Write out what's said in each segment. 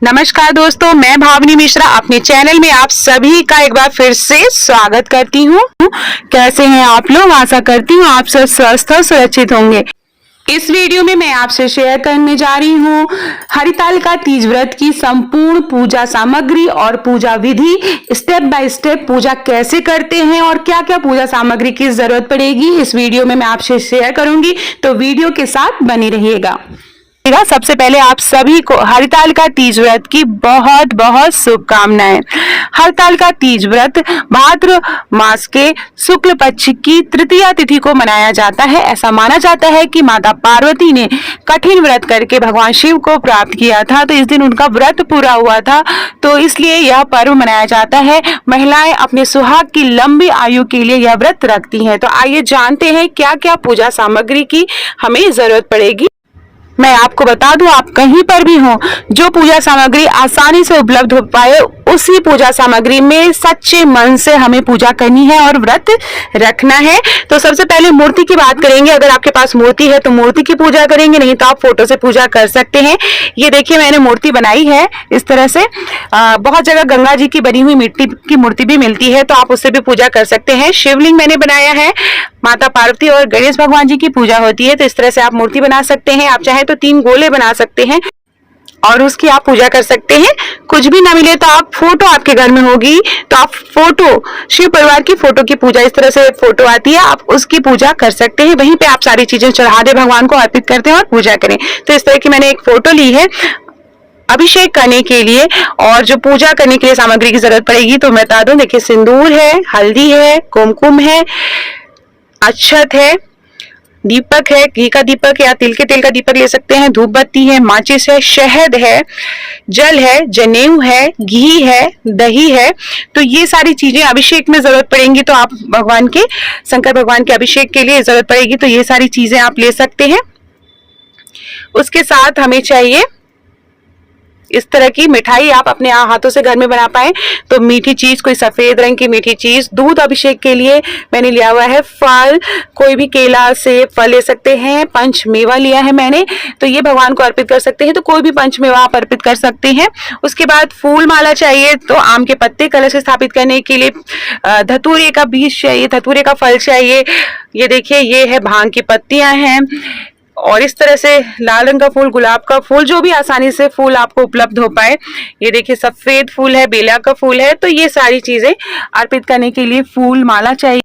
नमस्कार दोस्तों, मैं भावनी मिश्रा अपने चैनल में आप सभी का एक बार फिर से स्वागत करती हूँ। कैसे हैं आप लोग? आशा करती हूँ आप सब स्वस्थ और सुरक्षित होंगे। इस वीडियो में मैं आपसे शेयर करने जा रही हूँ हरितालिका तीज व्रत की संपूर्ण पूजा सामग्री और पूजा विधि। स्टेप बाय स्टेप पूजा कैसे करते हैं और क्या क्या पूजा सामग्री की जरूरत पड़ेगी, इस वीडियो में मैं आपसे शेयर करूंगी, तो वीडियो के साथ बनी रहिएगा। सबसे पहले आप सभी को हरितालिका तीज व्रत की बहुत बहुत शुभकामनाएं। हरितालिका तीज व्रत भाद्र मास के शुक्ल पक्ष की तृतीया तिथि को मनाया जाता है। ऐसा माना जाता है कि माता पार्वती ने कठिन व्रत करके भगवान शिव को प्राप्त किया था, तो इस दिन उनका व्रत पूरा हुआ था, तो इसलिए यह पर्व मनाया जाता है। महिलाएं अपने सुहाग की लंबी आयु के लिए यह व्रत रखती हैं। तो आइए जानते हैं क्या क्या पूजा सामग्री की हमें जरूरत पड़ेगी। मैं आपको बता दूं, आप कहीं पर भी हो, जो पूजा सामग्री आसानी से उपलब्ध हो पाए उसी पूजा सामग्री में सच्चे मन से हमें पूजा करनी है और व्रत रखना है। तो सबसे पहले मूर्ति की बात करेंगे। अगर आपके पास मूर्ति है तो मूर्ति की पूजा करेंगे, नहीं तो आप फोटो से पूजा कर सकते हैं। ये देखिए मैंने मूर्ति बनाई है इस तरह से। बहुत जगह गंगा जी की बनी हुई मिट्टी की मूर्ति भी मिलती है, तो आप उससे भी पूजा कर सकते हैं। शिवलिंग मैंने बनाया है, माता पार्वती और गणेश भगवान जी की पूजा होती है, तो इस तरह से आप मूर्ति बना सकते हैं। आप चाहे तो 3 गोले बना सकते हैं और उसकी आप पूजा कर सकते हैं। कुछ भी ना मिले तो आप फोटो, आपके घर में होगी तो आप फोटो, शिव परिवार की फोटो की पूजा, इस तरह से फोटो आती है, आप उसकी पूजा कर सकते हैं। वहीं पे आप सारी चीजें चढ़ा दे, भगवान को अर्पित करते हैं और पूजा करें। तो इस तरह की मैंने एक फोटो ली है अभिषेक करने के लिए। और जो पूजा करने के लिए सामग्री की जरूरत पड़ेगी तो मैं बता दूं, देखिए सिंदूर है, हल्दी है, कुमकुम है, अक्षत है, दीपक है, घी का दीपक या तिल के तेल का दीपक ले सकते हैं, धूप बत्ती है, माचिस है, शहद है, जल है, जनेऊ है, घी है, दही है। तो ये सारी चीजें अभिषेक में जरूरत पड़ेंगी, तो आप भगवान के, शंकर भगवान के अभिषेक के लिए जरूरत पड़ेगी, तो ये सारी चीजें आप ले सकते हैं। उसके साथ हमें चाहिए इस तरह की मिठाई, आप अपने हाथों से घर में बना पाए तो मीठी चीज, कोई सफेद रंग की मीठी चीज। दूध अभिषेक के लिए मैंने लिया हुआ है फल, कोई भी केला सेब फल ले सकते हैं। पंचमेवा लिया है मैंने, तो ये भगवान को अर्पित कर सकते हैं, तो कोई भी पंचमेवा आप अर्पित कर सकते हैं। उसके बाद फूल माला चाहिए, तो आम के पत्ते कलश स्थापित करने के लिए, धतूरे का बीज चाहिए, धतूरे का फल चाहिए। ये देखिए ये है भांग की पत्तियां हैं, और इस तरह से लाल रंग का फूल, गुलाब का फूल, जो भी आसानी से फूल आपको उपलब्ध हो पाए। ये देखिए सफेद फूल है, बेला का फूल है, तो ये सारी चीजें अर्पित करने के लिए फूल माला चाहिए।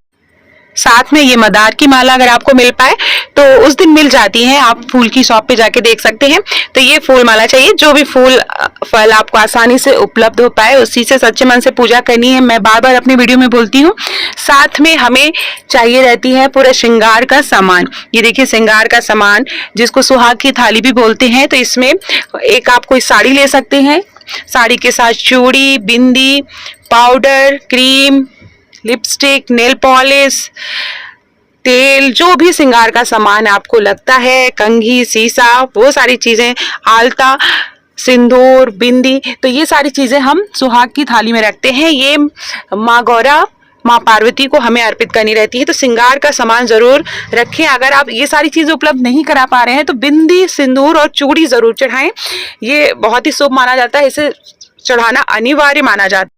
साथ में ये मदार की माला अगर आपको मिल पाए तो उस दिन मिल जाती है, आप फूल की शॉप पे जाके देख सकते हैं। तो ये फूल माला चाहिए, जो भी फूल फल आपको आसानी से उपलब्ध हो पाए उसी से सच्चे मन से पूजा करनी है। मैं बार बार अपनी वीडियो में बोलती हूँ। साथ में हमें चाहिए रहती है पूरा श्रृंगार का सामान। ये देखिए श्रृंगार का सामान, जिसको सुहाग की थाली भी बोलते हैं। तो इसमें एक आप कोई साड़ी ले सकते हैं, साड़ी के साथ चूड़ी, बिंदी, powder, cream, lipstick, nail polish, तेल, जो भी श्रृंगार का सामान आपको लगता है, कंघी, शीशा, वो सारी चीजें, आलता, सिंदूर, बिंदी, तो ये सारी चीजें हम सुहाग की थाली में रखते हैं। ये माँ गौरा, माँ पार्वती को हमें अर्पित करनी रहती है, तो श्रृंगार का सामान जरूर रखें। अगर आप ये सारी चीजें उपलब्ध नहीं करा पा रहे हैं तो बिंदी, सिंदूर और चूड़ी जरूर चढ़ाएं। ये बहुत ही शुभ माना जाता है, इसे चढ़ाना अनिवार्य माना जाता है।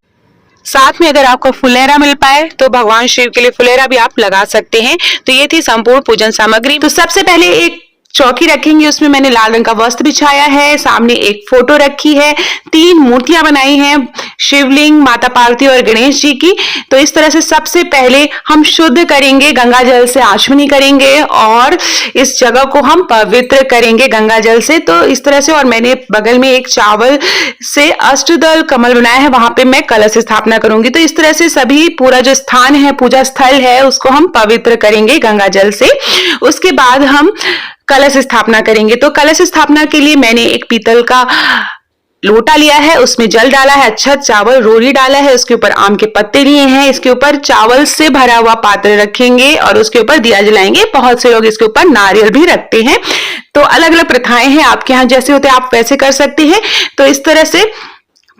साथ में अगर आपको फुलेरा मिल पाए तो भगवान शिव के लिए फुलेरा भी आप लगा सकते हैं। तो ये थी संपूर्ण पूजन सामग्री। तो सबसे पहले एक चौकी रखेंगे, उसमें मैंने लाल रंग का वस्त्र बिछाया है, सामने एक फोटो रखी है, 3 मूर्तियां बनाई हैं, शिवलिंग, माता पार्वती और गणेश जी की। तो इस तरह से सबसे पहले हम शुद्ध करेंगे, गंगा जल से आचमनी करेंगे और इस जगह को हम पवित्र करेंगे गंगा जल से। तो इस तरह से, और मैंने बगल में एक चावल से अष्टदल कमल बनाया है, वहां पे मैं कलश स्थापना करूंगी। तो इस तरह से सभी पूरा जो स्थान है, पूजा स्थल है, उसको हम पवित्र करेंगे गंगा जल से। उसके बाद हम कलश स्थापना करेंगे। तो कलश स्थापना के लिए मैंने एक पीतल का लोटा लिया है, उसमें जल डाला है, अच्छा चावल रोली डाला है, उसके ऊपर आम के पत्ते लिए हैं, इसके ऊपर चावल से भरा हुआ पात्र रखेंगे और उसके ऊपर दिया जलाएंगे। बहुत से लोग इसके ऊपर नारियल भी रखते हैं। तो अलग अलग प्रथाएं हैं, आपके यहाँ जैसे होते हैं आप वैसे कर सकते हैं। तो इस तरह से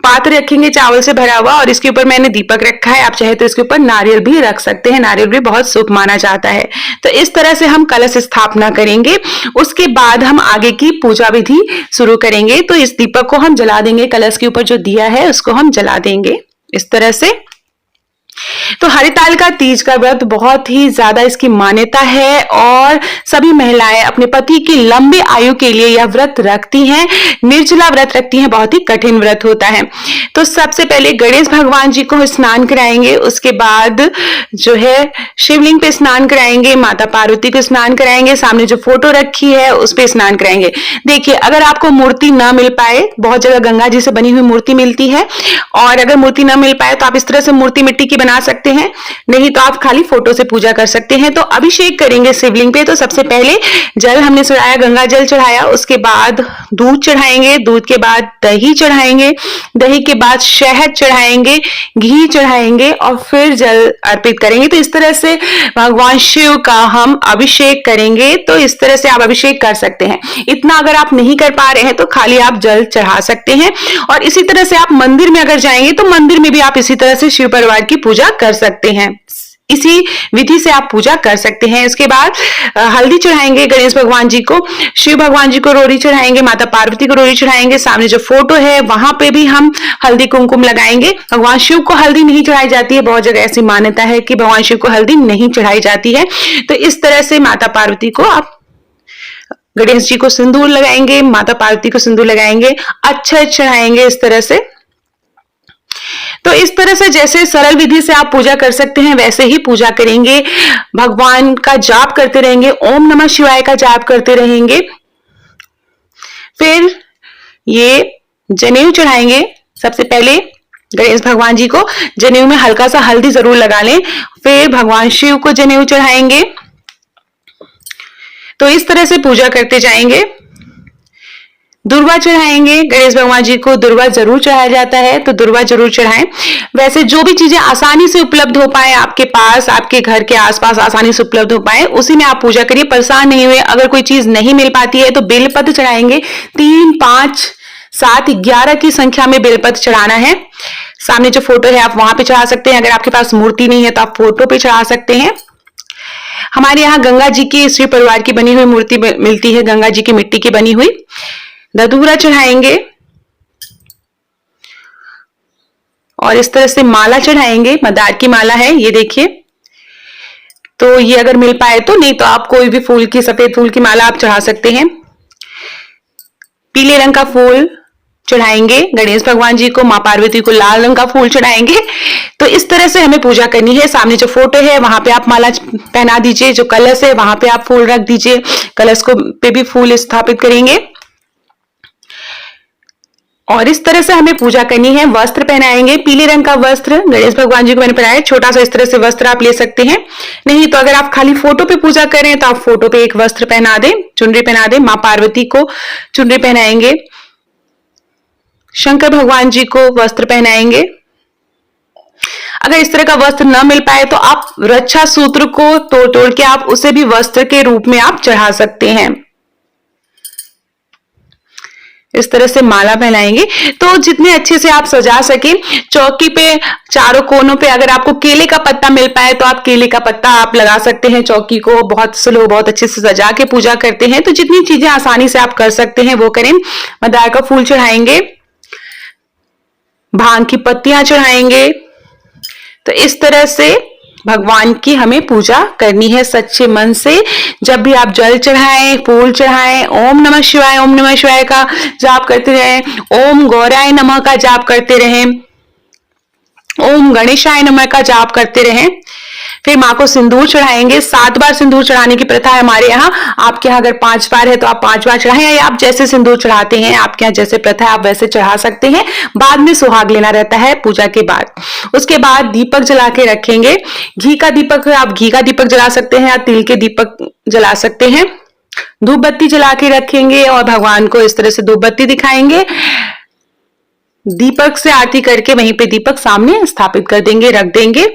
पात्र रखेंगे चावल से भरा हुआ और इसके ऊपर मैंने दीपक रखा है। आप चाहे तो इसके ऊपर नारियल भी रख सकते हैं, नारियल भी बहुत शुभ माना जाता है। तो इस तरह से हम कलश स्थापना करेंगे। उसके बाद हम आगे की पूजा विधि शुरू करेंगे। तो इस दीपक को हम जला देंगे, कलश के ऊपर जो दिया है उसको हम जला देंगे इस तरह से। तो हरिताल का तीज का व्रत बहुत ही ज्यादा इसकी मान्यता है और सभी महिलाएं अपने पति की लंबी आयु के लिए यह व्रत रखती हैं, निर्जला व्रत रखती हैं। बहुत ही कठिन व्रत होता है। तो सबसे पहले गणेश भगवान जी को स्नान कराएंगे, उसके बाद जो है शिवलिंग पे स्नान कराएंगे, माता पार्वती को स्नान कराएंगे, सामने जो फोटो रखी है उस पे स्नान कराएंगे। देखिए, अगर आपको मूर्ति ना मिल पाए, बहुत जगह गंगा जी से बनी हुई मूर्ति मिलती है, और अगर मूर्ति ना मिल पाए तो आप इस तरह से मूर्ति मिट्टी की बना सकते हैं, नहीं तो आप खाली फोटो से पूजा कर सकते हैं। तो अभिषेक करेंगे शिवलिंग पे। तो सबसे पहले जल हमने चढ़ाया, गंगा जल चढ़ाया, उसके बाद दूध चढ़ाएंगे, दूध के बाद दही चढ़ाएंगे, दही के बाद शहद चढ़ाएंगे, घी चढ़ाएंगे और फिर जल अर्पित करेंगे। तो इस तरह से भगवान शिव का हम अभिषेक करेंगे। तो इस तरह से आप अभिषेक कर सकते हैं। इतना अगर आप नहीं कर पा रहे हैं तो खाली आप जल चढ़ा सकते हैं। और इसी तरह से आप मंदिर में अगर जाएंगे तो मंदिर में भी आप इसी तरह से शिव परिवार की पूजा कर सकते हैं। इसी विधि से आप पूजा कर सकते हैं। इसके बाद हल्दी चढ़ाएंगे गणेश भगवान जी को, शिव भगवान जी को रोड़ी चढ़ाएंगे, माता पार्वती को रोड़ी चढ़ाएंगे, सामने जो फोटो है वहां पे भी हम हल्दी कुमकुम लगाएंगे। भगवान शिव को हल्दी नहीं चढ़ाई जाती है, बहुत जगह ऐसी मान्यता है कि भगवान शिव को हल्दी नहीं चढ़ाई जाती है। तो इस तरह से माता पार्वती को आप, गणेश जी को सिंदूर लगाएंगे, माता पार्वती को सिंदूर लगाएंगे, अक्षत चढ़ाएंगे इस तरह से। तो इस तरह से जैसे सरल विधि से आप पूजा कर सकते हैं वैसे ही पूजा करेंगे। भगवान का जाप करते रहेंगे, ओम नमः शिवाय का जाप करते रहेंगे। फिर ये जनेऊ चढ़ाएंगे। सबसे पहले गणेश भगवान जी को जनेऊ में हल्का सा हल्दी जरूर लगा लें। फिर भगवान शिव को जनेऊ चढ़ाएंगे। तो इस तरह से पूजा करते जाएंगे। दुर्वा चढ़ाएंगे गणेश भगवान जी को, दुर्वा जरूर चढ़ाया जाता है तो दुर्वा जरूर चढ़ाएं। वैसे जो भी चीजें आसानी से उपलब्ध हो पाए आपके पास, आपके घर के आसपास आसानी से उपलब्ध हो पाए, उसी में आप पूजा करिए, परेशान नहीं हुए। अगर कोई चीज नहीं मिल पाती है तो बेलपत्र चढ़ाएंगे। 3, 5, 7, 11 की संख्या में बेलपत्र चढ़ाना है। सामने जो फोटो है आप वहां पे चढ़ा सकते हैं। अगर आपके पास मूर्ति नहीं है तो आप फोटो पे चढ़ा सकते हैं। हमारे यहाँ गंगा जी की, श्री परिवार की बनी हुई मूर्ति मिलती है, गंगा जी की मिट्टी की बनी हुई। धतूरा चढ़ाएंगे और इस तरह से माला चढ़ाएंगे। मंदार की माला है ये, देखिए। तो ये अगर मिल पाए तो, नहीं तो आप कोई भी फूल की, सफेद फूल की माला आप चढ़ा सकते हैं। पीले रंग का फूल चढ़ाएंगे गणेश भगवान जी को, मां पार्वती को लाल रंग का फूल चढ़ाएंगे। तो इस तरह से हमें पूजा करनी है। सामने जो फोटो है वहां पे आप माला पहना दीजिए, जो कलश है वहां पे आप फूल रख दीजिए, कलश को पे भी फूल स्थापित करेंगे। और इस तरह से हमें पूजा करनी है। वस्त्र पहनाएंगे, पीले रंग का वस्त्र गणेश भगवान जी को मैंने पहनाया। छोटा सा इस तरह से वस्त्र आप ले सकते हैं, नहीं तो अगर आप खाली फोटो पे पूजा करें तो आप फोटो पे एक वस्त्र पहना दें, चुनरी पहना दें। मां पार्वती को चुनरी पहनाएंगे, शंकर भगवान जी को वस्त्र पहनाएंगे। अगर इस तरह का वस्त्र न मिल पाए तो आप रक्षा सूत्र को तोड़ तोड़ के आप उसे भी वस्त्र के रूप में आप चढ़ा सकते हैं। इस तरह से माला पहनाएंगे। तो जितने अच्छे से आप सजा सके, चौकी पे चारों कोनों पे अगर आपको केले का पत्ता मिल पाए तो आप केले का पत्ता आप लगा सकते हैं। चौकी को बहुत से लोग बहुत अच्छे से सजा के पूजा करते हैं। तो जितनी चीजें आसानी से आप कर सकते हैं वो करें। मंदार का फूल चढ़ाएंगे, भांग की पत्तियां चढ़ाएंगे। तो इस तरह से भगवान की हमें पूजा करनी है सच्चे मन से। जब भी आप जल चढ़ाएं, फूल चढ़ाएं, ओम नमः शिवाय का जाप करते रहें, ओम गौराय नमः का जाप करते रहें, ओम गणेशाय नमः का जाप करते रहें। फिर मां को सिंदूर चढ़ाएंगे। 7 बार सिंदूर चढ़ाने की प्रथा है हमारे यहाँ। आपके यहाँ अगर 5 बार है तो आप 5 बार चढ़ाएं, या आप जैसे सिंदूर चढ़ाते हैं, आपके यहाँ जैसे प्रथा है आप वैसे चढ़ा सकते हैं। बाद में सुहाग लेना रहता है पूजा के बाद। उसके बाद दीपक जला के रखेंगे। घी का दीपक है, आप घी का दीपक जला सकते हैं या तिल के दीपक जला सकते हैं। धूप बत्ती जला के रखेंगे और भगवान को इस तरह से धूप बत्ती दिखाएंगे। दीपक से आरती करके वहीं पे दीपक सामने स्थापित कर देंगे, रख देंगे।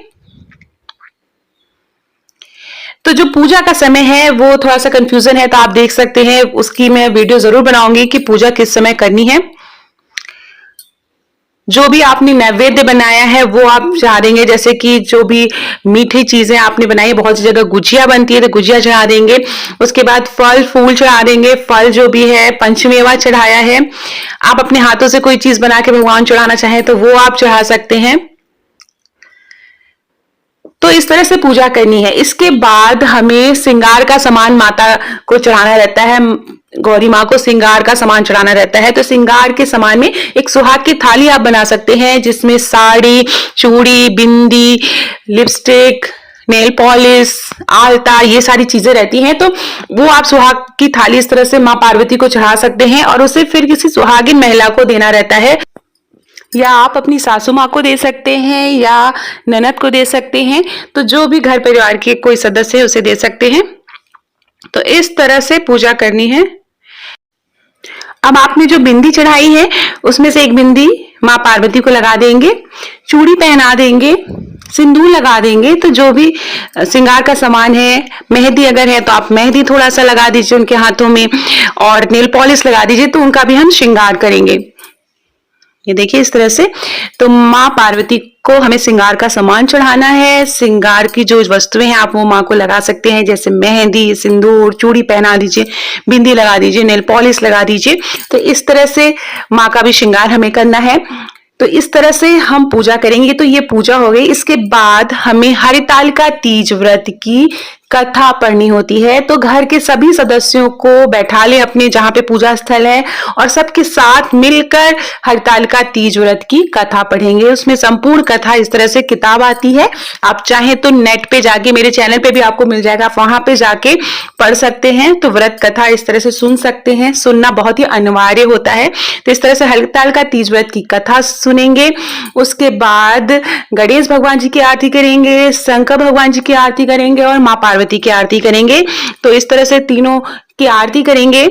तो जो पूजा का समय है वो थोड़ा सा कंफ्यूजन है, तो आप देख सकते हैं, उसकी मैं वीडियो जरूर बनाऊंगी कि पूजा किस समय करनी है। जो भी आपने नैवेद्य बनाया है वो आप चढ़ा देंगे। जैसे कि जो भी मीठी चीजें आपने बनाई है, बहुत सी जगह गुजिया बनती है तो गुजिया चढ़ा देंगे। उसके बाद फल फूल चढ़ा देंगे। फल जो भी है, पंचमेवा चढ़ाया है। आप अपने हाथों से कोई चीज बना के भगवान चढ़ाना चाहें तो वो आप चढ़ा सकते हैं। तो इस तरह से पूजा करनी है। इसके बाद हमें श्रृंगार का सामान माता को चढ़ाना रहता है। गौरी माँ को श्रृंगार का सामान चढ़ाना रहता है। तो श्रृंगार के सामान में एक सुहाग की थाली आप बना सकते हैं, जिसमें साड़ी, चूड़ी, बिंदी, लिपस्टिक, नेल पॉलिश, आलता, ये सारी चीजें रहती हैं। तो वो आप सुहाग की थाली इस तरह से माँ पार्वती को चढ़ा सकते हैं और उसे फिर किसी सुहागिन महिला को देना रहता है, या आप अपनी सासू माँ को दे सकते हैं या ननद को दे सकते हैं। तो जो भी घर परिवार के कोई सदस्य है उसे दे सकते हैं। तो इस तरह से पूजा करनी है। अब आपने जो बिंदी चढ़ाई है उसमें से एक बिंदी माँ पार्वती को लगा देंगे, चूड़ी पहना देंगे, सिंदूर लगा देंगे। तो जो भी श्रृंगार का सामान है, मेहंदी अगर है तो आप मेहंदी थोड़ा सा लगा दीजिए उनके हाथों में, और नेल पॉलिश लगा दीजिए, तो उनका भी हम श्रृंगार करेंगे। ये देखिए इस तरह से। तो माँ पार्वती को हमें श्रृंगार का सामान चढ़ाना है। श्रृंगार की जो वस्तुएं हैं आप वो माँ को लगा सकते हैं, जैसे मेहंदी, सिंदूर, चूड़ी पहना दीजिए, बिंदी लगा दीजिए, नेल पॉलिश लगा दीजिए। तो इस तरह से माँ का भी श्रृंगार हमें करना है। तो इस तरह से हम पूजा करेंगे। तो ये पूजा हो गई। इसके बाद हमें हरितालिका तीज व्रत की कथा पढ़नी होती है। तो घर के सभी सदस्यों को बैठा ले अपने जहां पे पूजा स्थल है, और सबके साथ मिलकर हरितालिका तीज व्रत की कथा पढ़ेंगे। उसमें संपूर्ण कथा इस तरह से किताब आती है। आप चाहें तो नेट पे जाके, मेरे चैनल पे भी आपको मिल जाएगा, आप वहां पे जाके पढ़ सकते हैं। तो व्रत कथा इस तरह से सुन सकते हैं। सुनना बहुत ही अनिवार्य होता है। तो इस तरह से हरितालिका तीज व्रत की कथा सुनेंगे। उसके बाद गणेश भगवान जी की आरती करेंगे, शंकर भगवान जी की आरती करेंगे और माँ पार्वती की आरती करेंगे। तो इस तरह से तीनों की आरती करेंगे।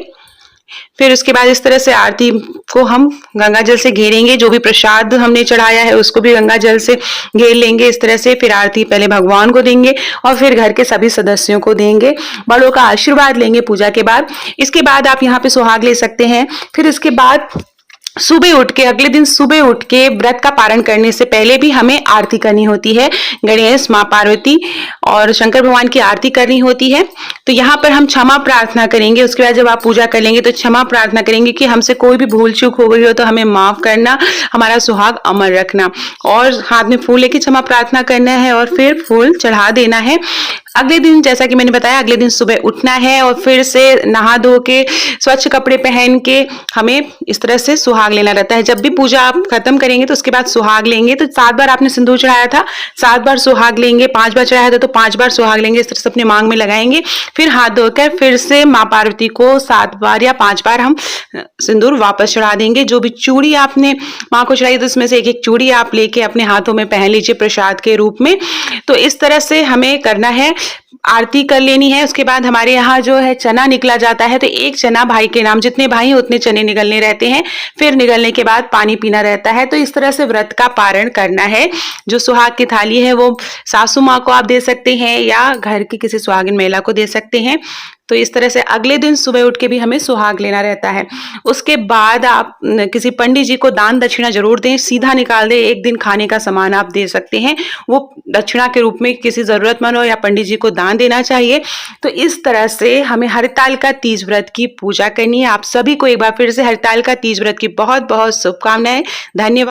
फिर उसके बाद इस तरह से आरती को हम गंगा जल से घेरेंगे। जो भी प्रसाद हमने चढ़ाया है उसको भी गंगा जल से घेर लेंगे इस तरह से। फिर आरती पहले भगवान को देंगे और फिर घर के सभी सदस्यों को देंगे। बड़ों का आशीर्वाद लेंगे पूजा के बाद। इसके बाद आप यहाँ पे सुहाग ले सकते हैं। फिर इसके बाद सुबह उठ के, अगले दिन सुबह उठ के व्रत का पारण करने से पहले भी हमें आरती करनी होती है। गणेश, माँ पार्वती और शंकर भगवान की आरती करनी होती है। तो यहाँ पर हम क्षमा प्रार्थना करेंगे। उसके बाद जब आप पूजा कर लेंगे तो क्षमा प्रार्थना करेंगे कि हमसे कोई भी भूल चूक हो गई हो तो हमें माफ करना, हमारा सुहाग अमर रखना, और हाथ में फूल लेके क्षमा प्रार्थना करना है और फिर फूल चढ़ा देना है। अगले दिन जैसा कि मैंने बताया, अगले दिन सुबह उठना है और फिर से नहा धो के स्वच्छ कपड़े पहन के हमें इस तरह से सुहाग लेना रहता है। जब भी पूजा आप खत्म करेंगे तो उसके बाद सुहाग लेंगे। तो 7 बार आपने सिंदूर चढ़ाया था, 7 बार सुहाग लेंगे। 5 बार चढ़ाया था तो 5 बार सुहाग लेंगे। इस तरह से अपने मांग में लगाएंगे। फिर हाथ धोकर फिर से माँ पार्वती को 7 बार या 5 बार हम सिंदूर वापस चढ़ा देंगे। जो भी चूड़ी आपने माँ को चढ़ाई तो उसमें से एक एक चूड़ी आप लेके अपने हाथों में पहन लीजिए प्रसाद के रूप में। तो इस तरह से हमें करना है। आरती कर लेनी है। उसके बाद हमारे यहाँ जो है चना निकला जाता है। तो एक चना भाई के नाम, जितने भाई हैं उतने चने निकलने रहते हैं। फिर निकलने के बाद पानी पीना रहता है। तो इस तरह से व्रत का पारण करना है। जो सुहाग की थाली है वो सासू माँ को आप दे सकते हैं या घर की किसी सुहागिन महिला को दे सकते हैं। तो इस तरह से अगले दिन सुबह उठ के भी हमें सुहाग लेना रहता है। उसके बाद आप किसी पंडित जी को दान दक्षिणा जरूर दें। सीधा निकाल दें, एक दिन खाने का सामान आप दे सकते हैं, वो दक्षिणा के रूप में किसी जरूरतमंद हो या पंडित जी को दान देना चाहिए। तो इस तरह से हमें हरितालिका तीज व्रत की पूजा करनी है। आप सभी को एक बार फिर से हरितालिका तीज व्रत की बहुत बहुत शुभकामनाएं। धन्यवाद।